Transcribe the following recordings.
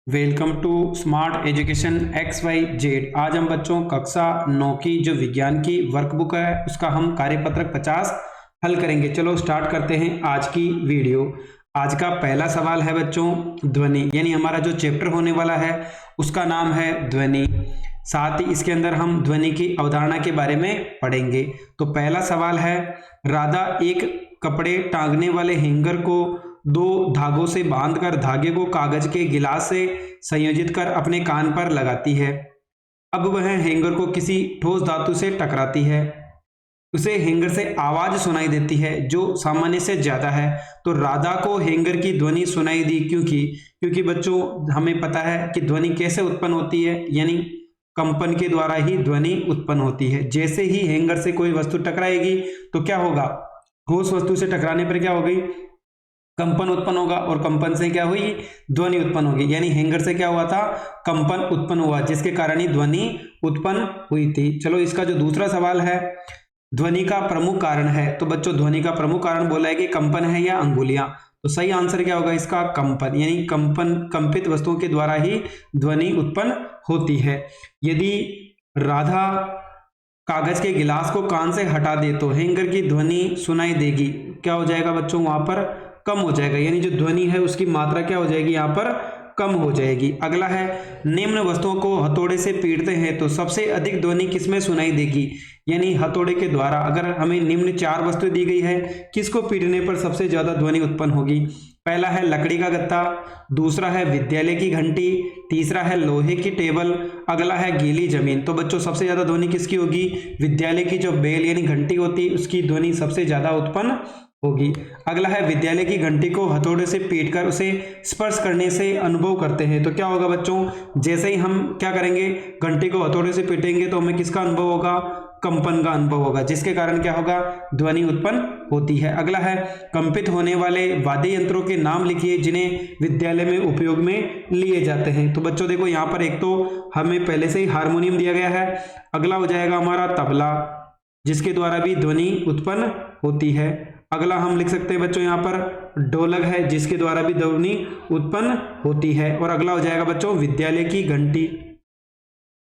Welcome to Smart Education X Y Z. आज हम बच्चों कक्षा 9 की जो विज्ञान की वर्कबुक है उसका हम कार्यपत्रक 50 हल करेंगे। चलो स्टार्ट करते हैं आज की वीडियो। आज का पहला सवाल है बच्चों ध्वनि, यानी हमारा जो चैप्टर होने वाला है उसका नाम है ध्वनि। साथ ही इसके अंदर हम ध्वनि की अवधारणा के बारे में पढ़ेंगे। तो पहला सवाल है, राधा एक कपड़े टांगने वाले हैंगर को दो धागों से बांधकर धागे को कागज के गिलास से संयोजित कर अपने कान पर लगाती है। अब वह हैंगर को किसी ठोस धातु से टकराती है। उसे हैंगर से आवाज सुनाई देती है जो सामान्य से ज्यादा है। तो राधा को हैंगर की ध्वनि सुनाई दी क्योंकि बच्चों हमें पता है कि ध्वनि कैसे उत्पन्न होती है, यानी कंपन के द्वारा ही ध्वनि उत्पन्न होती है। जैसे ही हैंगर से कोई वस्तु टकराएगी तो क्या होगा, ठोस वस्तु से टकराने पर क्या होगी, कंपन उत्पन्न होगा और कंपन से क्या हुई, ध्वनि उत्पन्न होगी। यानी हैंगर से क्या हुआ था, कंपन उत्पन्न हुआ जिसके कारण ही ध्वनि उत्पन्न हुई थी। चलो इसका जो दूसरा सवाल है, ध्वनि का प्रमुख कारण है। तो बच्चों ध्वनि का प्रमुख कारण बोला है कि कंपन है या अंगुलियां। तो सही आंसर क्या होगा इसका, कंपन, यानी कंपित वस्तुओं के द्वारा ही ध्वनि उत्पन्न होती है। यदि राधा कागज के गिलास को कान से हटा दे तो हैंगर की ध्वनि सुनाई देगी। क्या हो जाएगा बच्चों, वहां पर कम हो जाएगा, यानी जो ध्वनि है उसकी मात्रा क्या हो जाएगी, यहाँ पर कम हो जाएगी। अगला है, निम्न वस्तुओं को हथौड़े से पीटते हैं तो सबसे अधिक ध्वनि किसमें सुनाई देगी। यानी हथौड़े के द्वारा अगर हमें निम्न 4 वस्तुएं दी गई है, किसको पीटने पर सबसे ज्यादा ध्वनि उत्पन्न होगी। पहला है लकड़ी का गत्ता, दूसरा है विद्यालय की घंटी, तीसरा है लोहे की टेबल, अगला है गीली जमीन। तो बच्चों सबसे ज्यादा ध्वनि किसकी होगी, विद्यालय की जो बेल यानी घंटी होती है उसकी ध्वनि सबसे ज्यादा उत्पन्न होगी। अगला है विद्यालय की घंटी को हथौड़े से पीटकर उसे स्पर्श करने से अनुभव करते हैं। तो क्या होगा बच्चों, जैसे ही हम क्या करेंगे, घंटी को हथौड़े से पीटेंगे तो हमें किसका अनुभव होगा, कंपन का अनुभव होगा, जिसके कारण क्या होगा, ध्वनि उत्पन्न होती है। अगला है, कंपित होने वाले वाद्य यंत्रों के नाम लिखिए जिन्हें विद्यालय में उपयोग में लिए जाते हैं। तो बच्चों देखो यहाँ पर एक तो हमें पहले से ही हारमोनियम दिया गया है। अगला हो जाएगा हमारा तबला, जिसके द्वारा भी ध्वनि उत्पन्न होती है। अगला हम लिख सकते हैं बच्चों यहाँ पर ढोलक है, जिसके द्वारा भी ध्वनि उत्पन्न होती है। और अगला हो जाएगा बच्चों विद्यालय की घंटी,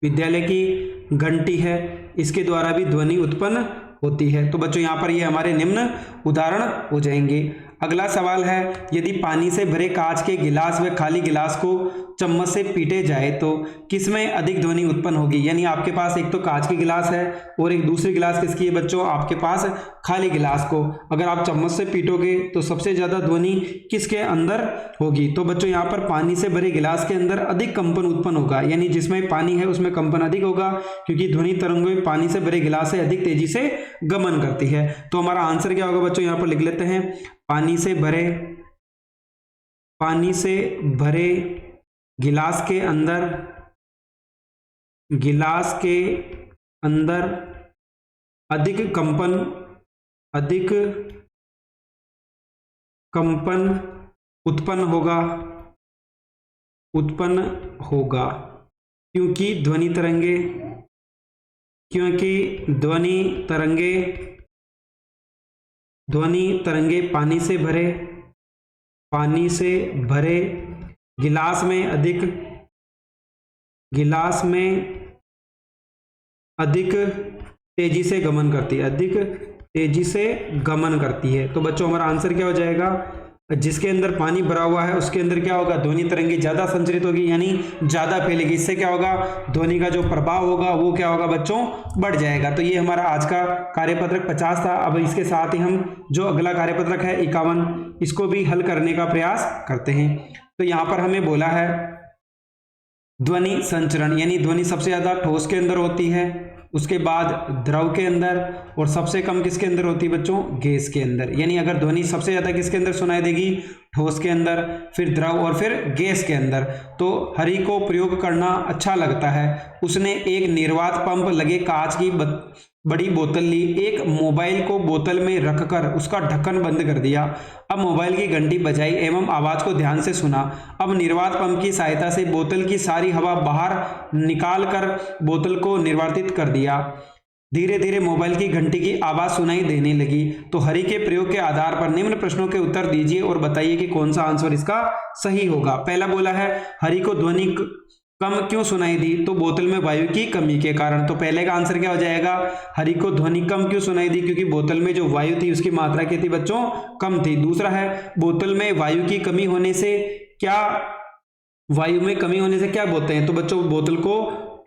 विद्यालय की घंटी है, इसके द्वारा भी ध्वनि उत्पन्न होती है। तो बच्चों यहाँ पर ये हमारे निम्न उदाहरण हो जाएंगे। अगला सवाल है, यदि पानी से भरे कांच के गिलास व खाली गिलास को चम्मच से पीटे जाए तो किसमें अधिक ध्वनि उत्पन्न होगी। यानी आपके पास एक तो कांच की गिलास है और एक दूसरी गिलास किसकी है बच्चों, आपके पास खाली गिलास को अगर आप चम्मच से पीटोगे तो सबसे ज्यादा ध्वनि किसके अंदर होगी। तो बच्चों यहाँ पर पानी से भरे गिलास के अंदर अधिक कंपन उत्पन्न होगा, यानी जिसमें पानी है उसमें कंपन अधिक होगा क्योंकि ध्वनि तरंगें पानी से भरे गिलास से अधिक तेजी से गमन करती है। तो हमारा आंसर क्या होगा बच्चों, यहाँ पर लिख लेते हैं, पानी से भरे गिलास के अंदर अधिक कंपन उत्पन्न होगा क्योंकि ध्वनि तरंगे पानी से भरे गिलास में अधिक तेजी से गमन करती है। तो बच्चों हमारा आंसर क्या हो जाएगा, जिसके अंदर पानी भरा हुआ है उसके अंदर क्या होगा, ध्वनि तरंगे ज्यादा संचरित होगी, यानी ज्यादा फैलेगी। इससे क्या होगा, ध्वनि का जो प्रभाव होगा वो क्या होगा बच्चों, बढ़ जाएगा। तो ये हमारा आज का कार्यपत्रक 50 था। अब इसके साथ ही हम जो अगला कार्यपत्रक है 51, इसको भी हल करने का प्रयास करते हैं। तो यहाँ पर हमें बोला है ध्वनि संचरण, यानी ध्वनि सबसे ज्यादा ठोस के अंदर होती है, उसके बाद द्रव के अंदर और सबसे कम किसके अंदर होती है बच्चों, गैस के अंदर। यानी अगर ध्वनि सबसे ज्यादा किसके अंदर सुनाई देगी, ठोस के अंदर, फिर द्रव और फिर गैस के अंदर। तो हरि को प्रयोग करना अच्छा लगता है, उसने एक निर्वात पंप लगे कांच की बड़ी बोतल ली, एक मोबाइल को बोतल में रखकर उसका ढक्कन बंद कर दिया। अब मोबाइल की घंटी बजाई एवं आवाज को ध्यान से सुना। अब निर्वात पंप की सहायता से बोतल की सारी हवा बाहर निकाल कर बोतल को निर्वातित कर दिया। धीरे धीरे मोबाइल की घंटी की आवाज सुनाई देने लगी। तो हरि के प्रयोग के आधार पर निम्न प्रश्नों के उत्तर दीजिए और बताइए कि कौन सा आंसर इसका सही होगा। पहला बोला है हरि को ध्वनि कम क्यों सुनाई दी, तो बोतल में वायु की कमी के कारण। तो पहले का आंसर क्या हो जाएगा, हरि को ध्वनि कम क्यों सुनाई दी, क्योंकि बोतल में जो वायु थी उसकी मात्रा क्या थी बच्चों, कम थी। दूसरा है बोतल में वायु की कमी होने से क्या, वायु में कमी होने से क्या बोलते हैं, तो बच्चों बोतल को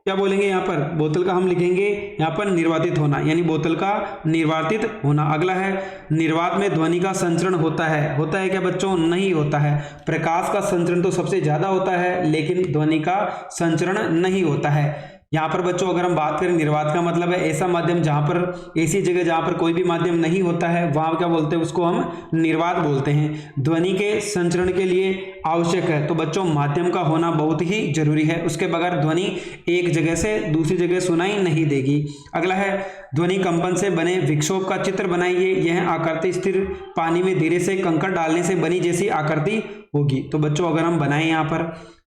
क्या बोलेंगे, यहाँ पर बोतल का हम लिखेंगे यहाँ पर निर्वातित होना, यानी बोतल का निर्वातित होना। अगला है निर्वात में ध्वनि का संचरण होता है क्या बच्चों, नहीं होता है। प्रकाश का संचरण तो सबसे ज्यादा होता है लेकिन ध्वनि का संचरण नहीं होता है। यहाँ पर बच्चों अगर हम बात करें निर्वात का मतलब है ऐसा माध्यम जहां पर, ऐसी जगह जहां पर कोई भी माध्यम नहीं होता है वहां क्या बोलते हैं, उसको हम निर्वात बोलते हैं। ध्वनि के संचरण के लिए आवश्यक है, तो बच्चों माध्यम का होना बहुत ही जरूरी है, उसके बगैर ध्वनि एक जगह से दूसरी जगह सुनाई नहीं देगी। अगला है ध्वनि कंपन से बने विक्षोभ का चित्र बनाइए। यह आकृति स्थिर पानी में धीरे से कंकड़ डालने से बनी जैसी आकृति होगी। तो बच्चों अगर हम बनाएं यहाँ पर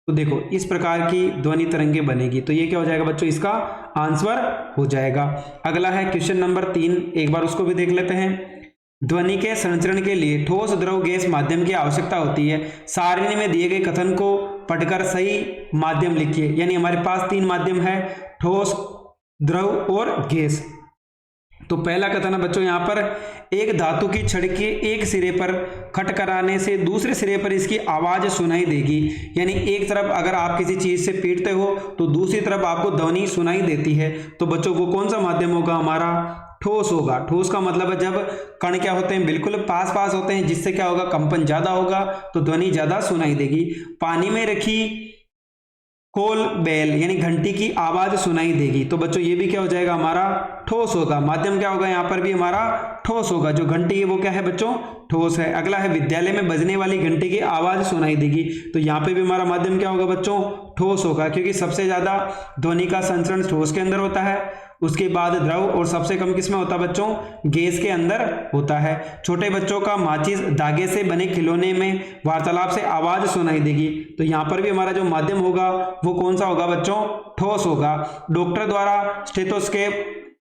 तो देखो इस प्रकार की ध्वनि तरंगे बनेगी, तो ये क्या हो जाएगा बच्चों, इसका आंसर हो जाएगा। अगला है क्वेश्चन नंबर 3, एक बार उसको भी देख लेते हैं। ध्वनि के संचरण के लिए ठोस द्रव गैस माध्यम की आवश्यकता होती है। सारणी में दिए गए कथन को पढ़कर सही माध्यम लिखिए। यानी हमारे पास 3 माध्यम है, ठोस, द्रव और गैस। तो पहला कथन है बच्चों यहाँ पर, एक धातु की छड़ के एक सिरे पर खटखटाने से दूसरे सिरे पर इसकी आवाज सुनाई देगी। यानी एक तरफ अगर आप किसी चीज से पीटते हो तो दूसरी तरफ आपको ध्वनि सुनाई देती है। तो बच्चों वो कौन सा माध्यम होगा, हमारा ठोस होगा। ठोस का मतलब है जब कण क्या होते हैं, बिल्कुल पास पास होते हैं, जिससे क्या होगा, कंपन ज्यादा होगा तो ध्वनि ज्यादा सुनाई देगी। पानी में रखी कोल बेल यानी घंटी की आवाज सुनाई देगी। तो बच्चों ये भी क्या हो जाएगा, हमारा ठोस होगा। माध्यम क्या होगा, यहाँ पर भी हमारा ठोस होगा। जो घंटी है वो क्या है बच्चों, ठोस है। अगला है विद्यालय में बजने वाली घंटी की आवाज सुनाई देगी। तो यहाँ पे भी हमारा माध्यम क्या होगा बच्चों, ठोस होगा, क्योंकि सबसे ज्यादा ध्वनि का संचरण ठोस के अंदर होता है, उसके बाद द्रव, और सबसे कम किसमें होता है बच्चों, गैस के अंदर होता है। छोटे बच्चों का माचिस धागे से बने खिलौने में वार्तालाप से आवाज सुनाई देगी। तो यहाँ पर भी हमारा जो माध्यम होगा वो कौन सा होगा बच्चों, ठोस होगा। डॉक्टर द्वारा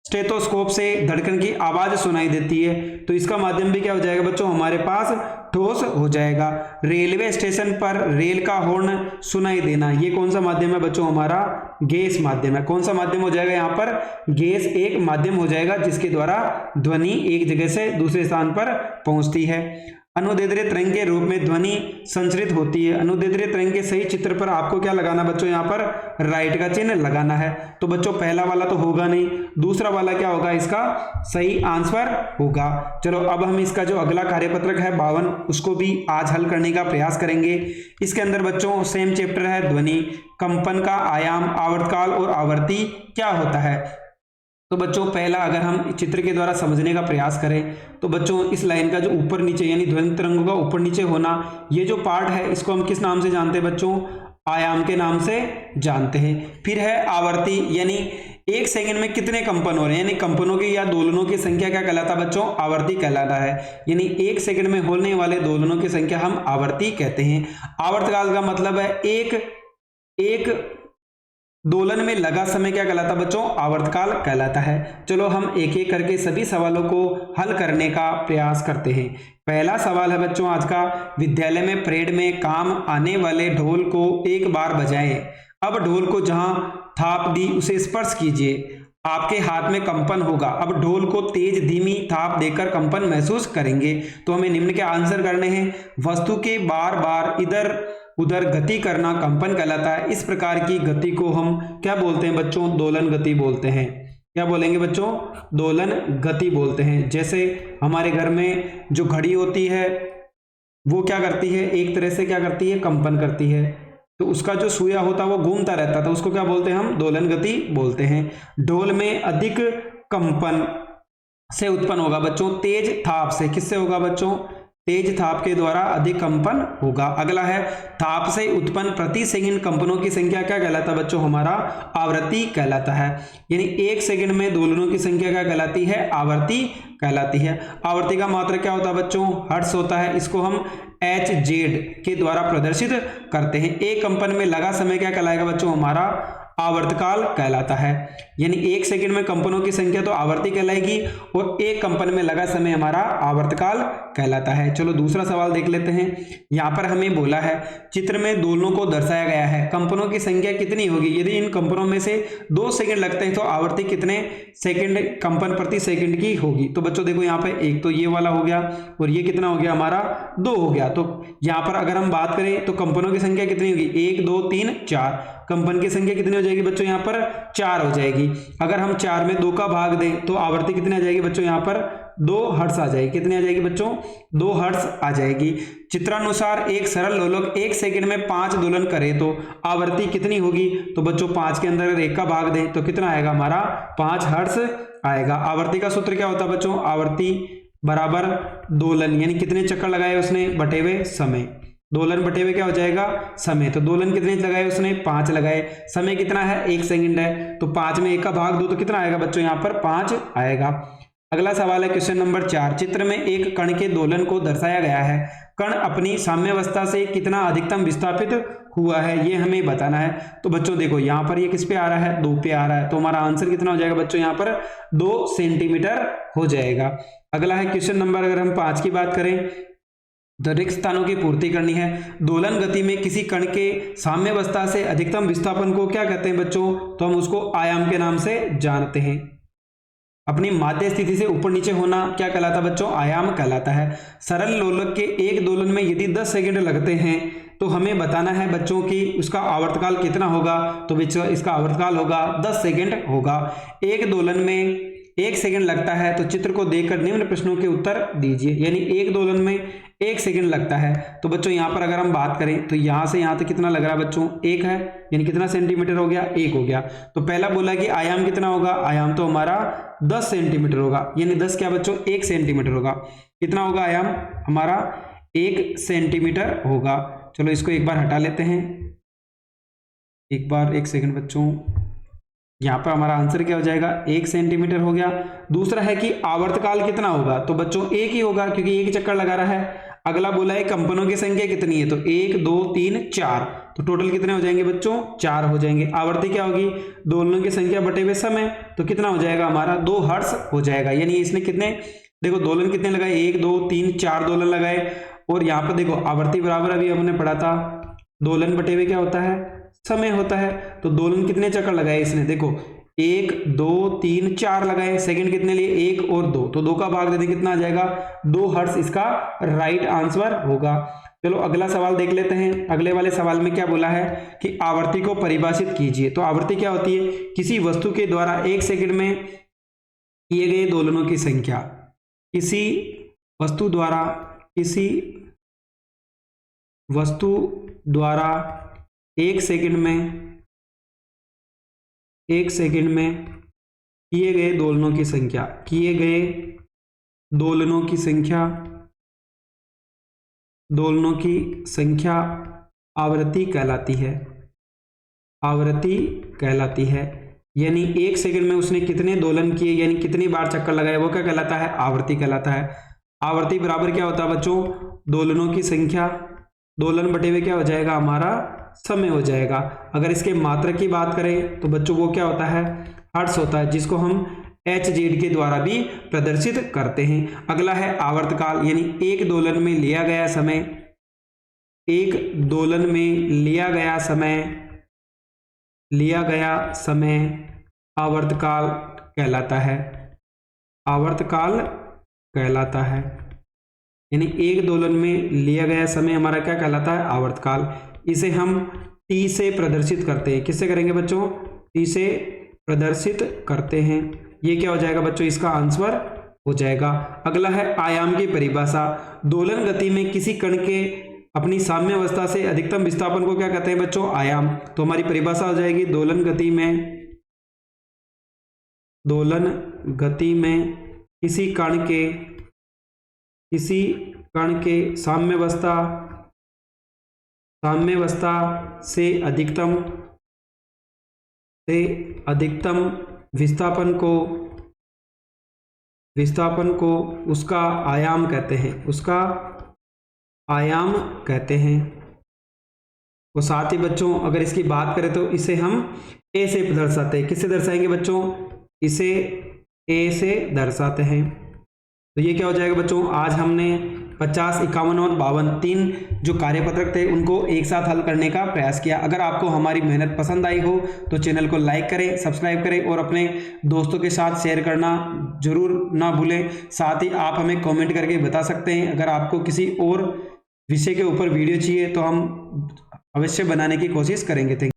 स्टेथोस्कोप से धड़कन की आवाज सुनाई देती है। तो इसका माध्यम भी क्या हो जाएगा बच्चों, हमारे पास ठोस हो जाएगा। रेलवे स्टेशन पर रेल का हॉर्न सुनाई देना, ये कौन सा माध्यम है बच्चों, हमारा गैस माध्यम है। कौन सा माध्यम हो जाएगा, यहाँ पर गैस एक माध्यम हो जाएगा जिसके द्वारा ध्वनि एक जगह से दूसरे स्थान पर पहुंचती है। अनुदैर्ध्य तरंग के रूप में ध्वनि संचरित होती है। अनुदैर्ध्य तरंग के सही चित्र पर आपको क्या लगाना बच्चों, यहाँ पर राइट का चिन्ह लगाना है। तो बच्चों पहला वाला तो होगा नहीं, दूसरा वाला क्या होगा, इसका सही आंसर होगा। चलो अब हम इसका जो अगला कार्यपत्रक है 52 उसको भी आज हल करने का प्रयास करेंगे। इसके अंदर बच्चों सेम चैप्टर है ध्वनि कंपन का आयाम, आवर्तकाल और आवर्ती क्या होता है। तो बच्चों पहला अगर हम चित्र के द्वारा समझने का प्रयास करें तो बच्चों इस लाइन का जो ऊपर नीचे यानी ध्वनि तरंगों का ऊपर नीचे होना, ये जो पार्ट है इसको हम किस नाम से जानते हैं बच्चों, आयाम के नाम से जानते हैं। फिर है आवर्ती, यानी एक सेकंड में कितने कंपन हो रहे हैं, यानी कंपनों की या दोलनों की संख्या क्या कहलाता है बच्चों, आवर्ती कहलाता है। यानी एक सेकंड में होने वाले दोलनों की संख्या हम आवर्ती कहते हैं। आवर्तकाल का मतलब है एक दोलन में लगा समय क्या कहलाता है बच्चों, आवर्तकाल कहलाता है। चलो हम एक एक करके सभी सवालों को हल करने का प्रयास करते हैं। पहला सवाल है बच्चों आज का, विद्यालय में परेड में काम आने वाले ढोल को एक बार बजाएं। अब ढोल को जहां थाप दी उसे स्पर्श कीजिए, आपके हाथ में कंपन होगा। अब ढोल को तेज धीमी थाप देकर कंपन महसूस करेंगे। तो हमें निम्न के आंसर करने हैं। वस्तु के बार बार इधर उधर गति करना कंपन कहलाता है। इस प्रकार की गति को हम क्या बोलते हैं बच्चों, दोलन गति बोलते हैं। क्या बोलेंगे बच्चों, दोलन गति बोलते हैं। जैसे हमारे घर में जो घड़ी होती है वो क्या करती है, एक तरह से क्या करती है, कंपन करती है। तो उसका जो सुइया होता है वो घूमता रहता था, उसको क्या बोलते हैं हम, दोलन गति बोलते हैं। ढोल में अधिक कंपन से उत्पन्न होगा बच्चों तेज थाप से। किससे होगा बच्चों, तेज थाप के द्वारा अधिक कंपन होगा। अगला है थाप से उत्पन्न प्रति सेकंड कंपनों की संख्या क्या कहलाता है बच्चों, हमारा आवृत्ति कहलाता है। यानी एक सेकंड में दोलनों की संख्या क्या कहलाती है, आवृत्ति कहलाती है। आवृत्ति का मात्रक क्या होता है बच्चों, हर्ट्ज होता है। इसको हम HZ के द्वारा प्रदर्शित करते हैं। एक कंपन में लगा समय क्या कहलाएगा बच्चों, हमारा आवर्तकाल कहलाता है। यानी 1 सेकंड में कंपनों की संख्या तो आवर्ती कहलाएगी और एक कंपन में लगा समय हमारा आवर्तकाल कहलाता है। चलो दूसरा सवाल देख लेते हैं। यहाँ पर हमें बोला है चित्र में दोलनों को दर्शाया गया है, कंपनों की संख्या कितनी होगी यदि इन कंपनों में से 2 सेकंड लगते हैं तो आवर्ती कितने सेकंड कंपन प्रति सेकंड की होगी। तो बच्चों देखो यहाँ पे एक तो ये वाला हो गया और ये कितना हो गया हमारा 2 हो गया। तो यहाँ पर अगर हम बात करें तो कंपनों की संख्या कितनी होगी 1 2 3 4, कंपन की संख्या कितनी हो जाएगी बच्चों यहाँ पर 4 हो जाएगी। अगर हम 4 में 2 का भाग दें तो आवर्ती कितनी आ जाएगी बच्चों यहाँ पर 2 हर्ट्ज आ जाएगी। कितनी आ जाएगी बच्चों 2 हर्ट्ज आ जाएगी। चित्रानुसार एक सरल लोलक 1 सेकंड में 5 दोलन करे तो आवर्ती कितनी होगी। तो बच्चों 5 के अंदर अगर 1 का भाग दें तो कितना आएगा हमारा 5 हर्ट्ज आएगा। आवर्ती का सूत्र क्या होता है बच्चों, आवर्ती बराबर दोलन, यानी कितने चक्कर लगाए उसने बटे हुए समय, दोलन बटे हुए क्या हो जाएगा समय। तो दोलन कितने लगाए उसने 5 लगाए, समय कितना है 1 सेकंड है, तो 5 में 1 का भाग दो तो कितना आएगा बच्चों यहाँ पर 5 आएगा। अगला सवाल है क्वेश्चन नंबर 4। चित्र में एक कण के दोलन को दर्शाया गया है, कण अपनी साम्यावस्था से कितना अधिकतम विस्थापित हुआ है ये हमें बताना है। तो बच्चों देखो यहाँ पर ये किस पे आ रहा है 2 पे आ रहा है, तो हमारा आंसर कितना हो जाएगा बच्चों यहाँ पर 2 सेंटीमीटर हो जाएगा। अगला है क्वेश्चन नंबर अगर हम 5 की बात करें तो रिक्त स्थानों की पूर्ति करनी है। दोलन गति में किसी कण के साम्यावस्था से अधिकतम विस्थापन को क्या कहते हैं बच्चों, तो हम उसको आयाम के नाम से जानते हैं। अपनी माध्य स्थिति से ऊपर नीचे होना क्या कहलाता है बच्चों, आयाम कहलाता है। सरल लोलक के एक दोलन में यदि 10 सेकंड लगते हैं तो हमें बताना है बच्चों की उसका आवर्तकाल कितना होगा। तो बच्चों इसका आवर्तकाल होगा 10 सेकंड होगा। एक दोलन में 1 सेकंड लगता है तो चित्र को देखकर निम्न प्रश्नों के उत्तर दीजिए। यानी एक दोलन में 1 सेकंड लगता है तो बच्चों यहाँ पर अगर हम बात करें तो यहाँ से यहाँ तक कितना लग रहा है बच्चों 1 है, यानी कितना सेंटीमीटर हो गया 1 हो गया। तो पहला बोला कि आयाम कितना होगा, आयाम तो हमारा 10 सेंटीमीटर होगा, यानी 10 क्या बच्चों 1 सेंटीमीटर होगा। कितना होगा आयाम हमारा 1 सेंटीमीटर होगा। चलो इसको एक बार हटा लेते हैं, एक बार 1 सेकंड बच्चों, यहाँ पर हमारा आंसर क्या हो जाएगा 1 सेंटीमीटर हो गया। दूसरा है कि आवर्तकाल कितना होगा, तो बच्चों 1 ही होगा क्योंकि 1 चक्कर लगा रहा है। अगला बोला है कंपनों की संख्या कितनी है, तो 1 2 3 4, तो टोटल कितने हो जाएंगे बच्चों 4 हो जाएंगे। आवर्ती क्या होगी दोलनों की संख्या बटे हुए समय, तो कितना हो जाएगा हमारा 2 हर्ट्ज हो जाएगा। यानी इसने कितने देखो दोलन कितने लगाए 1 2 3 4 दोलन लगाए, और यहाँ पर देखो आवर्ती बराबर अभी हमने पढ़ा था दोलन बटे हुए क्या होता है समय होता है। तो दोलन कितने चक्कर लगाए इसने, देखो 1 2 3 4 लगाए, सेकंड कितने लिए 1 और 2, तो 2 का भाग देते कितना आ जाएगा 2 हर्ट्ज इसका राइट आंसर होगा। चलो अगला सवाल देख लेते हैं। अगले वाले सवाल में क्या बोला है कि आवर्ती को परिभाषित कीजिए। तो आवर्ती क्या होती है, किसी वस्तु के द्वारा 1 सेकंड में किए गए दोलनों की संख्या, किसी वस्तु द्वारा 1 सेकंड में किए गए दोलनों की संख्या, दोलनों की संख्या आवृत्ति कहलाती है। यानी 1 सेकंड में उसने कितने दोलन किए, यानी कितनी बार चक्कर लगाए, वो क्या कहलाता है आवर्ती कहलाता है। आवर्ती बराबर क्या होता है बच्चों दोलनों की संख्या, दोलन बटे हुए क्या हो जाएगा हमारा समय हो जाएगा। अगर इसके मात्रक की बात करें तो बच्चों वो क्या होता है हर्ट्ज होता है, जिसको हम HZ के द्वारा भी प्रदर्शित करते हैं। अगला है आवर्तकाल, यानी एक दोलन में लिया गया समय आवर्तकाल कहलाता है। यानी एक दोलन में लिया गया समय हमारा क्या कहलाता है आवर्तकाल। इसे हम T से प्रदर्शित करते हैं। किससे करेंगे बच्चों, T से प्रदर्शित करते हैं। ये क्या हो जाएगा बच्चों इसका आंसर हो जाएगा। अगला है आयाम की परिभाषा। दोलन गति में किसी कण के अपनी साम्यावस्था से अधिकतम विस्थापन को क्या कहते हैं बच्चों आयाम। तो हमारी परिभाषा हो जाएगी दोलन गति में किसी कण के साम्यावस्था से अधिकतम विस्थापन को उसका आयाम कहते हैं। और साथ ही बच्चों अगर इसकी बात करें तो इसे हम ए से दर्शाते हैं। किससे दर्शाएंगे बच्चों? इसे ए से दर्शाते हैं। तो ये क्या हो जाएगा बच्चों? आज हमने 50, 51 और 52 तीन जो कार्यपत्रक थे उनको एक साथ हल करने का प्रयास किया। अगर आपको हमारी मेहनत पसंद आई हो तो चैनल को लाइक करें, सब्सक्राइब करें और अपने दोस्तों के साथ शेयर करना जरूर ना भूलें। साथ ही आप हमें कमेंट करके बता सकते हैं। अगर आपको किसी और विषय के ऊपर वीडियो चाहिए तो हम अवश्य बनाने की कोशिश करेंगे। थैंक